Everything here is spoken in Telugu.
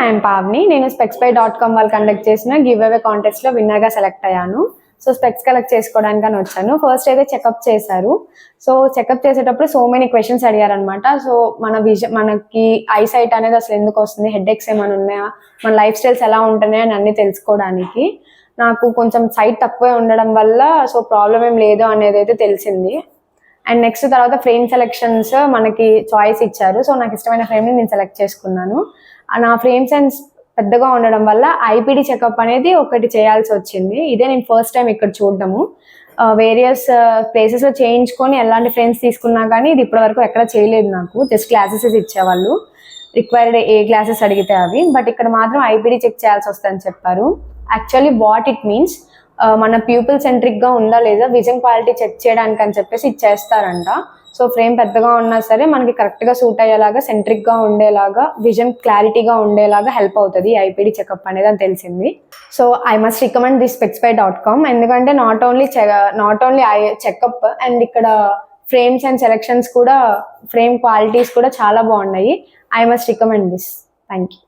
ఐఎమ్ పావ్ని. నేను spexby.com వాళ్ళు కండక్ట్ చేసిన గివ్ అవే కాంటెస్ట్లో విన్నర్గా సెలెక్ట్ అయ్యాను. సో స్పెక్స్ కలెక్ట్ చేసుకోవడానికని వచ్చాను. ఫస్ట్ అయితే చెకప్ చేశారు. సో చెకప్ చేసేటప్పుడు సో మెనీ క్వశ్చన్స్ అడిగారనమాట. సో మనకి ఐ సైట్ అనేది అసలు ఎందుకు వస్తుంది, హెడ్ ఎక్స్ ఏమైనా ఉన్నాయా, మన లైఫ్ స్టైల్స్ ఎలా ఉంటున్నాయి అని అన్ని తెలుసుకోవడానికి. నాకు కొంచెం సైట్ తక్కువే ఉండడం వల్ల సో ప్రాబ్లం ఏం లేదు అనేది అయితే తెలిసింది. అండ్ నెక్స్ట్ తర్వాత ఫ్రేమ్ సెలెక్షన్స్ మనకి చాయిస్ ఇచ్చారు. సో నాకు ఇష్టమైన ఫ్రేమ్ని నేను సెలెక్ట్ చేసుకున్నాను. నా ఫ్రేమ్ సెన్స్ పెద్దగా ఉండడం వల్ల ఐపీడీ చెకప్ అనేది ఒకటి చేయాల్సి వచ్చింది. ఇదే నేను ఫస్ట్ టైం ఇక్కడ చూడడము. వేరియస్ ప్లేసెస్లో చేయించుకొని ఎలాంటి ఫ్రేమ్స్ తీసుకున్నా కానీ ఇది ఇప్పటివరకు ఎక్కడ చేయలేదు. నాకు జస్ట్ క్లాసెస్ ఇచ్చేవాళ్ళు, రిక్వైర్డ్ ఏ క్లాసెస్ అడిగితే అవి. బట్ ఇక్కడ మాత్రం ఐపీడీ చెక్ చేయాల్సి వస్తుందని చెప్పారు. యాక్చువల్లీ వాట్ ఇట్ మీన్స్ మన ప్యూపిల్ సెంట్రిక్గా ఉందా లేదా విజన్ క్వాలిటీ చెక్ చేయడానికి అని చెప్పేసి ఇచ్చేస్తారంట. సో ఫ్రేమ్ పెద్దగా ఉన్నా సరే మనకి కరెక్ట్గా సూట్ అయ్యేలాగా, సెంట్రిక్గా ఉండేలాగా, విజన్ క్లారిటీగా ఉండేలాగా హెల్ప్ అవుతుంది ఐపీడీ చెకప్ అనేది అని తెలిసింది. So I must recommend this spexby.com. ఎందుకంటే not only eye checkup and ఇక్కడ ఫ్రేమ్స్ అండ్ సెలెక్షన్స్ కూడా, ఫ్రేమ్ క్వాలిటీస్ కూడా చాలా బాగున్నాయి. I must recommend this. Thank you.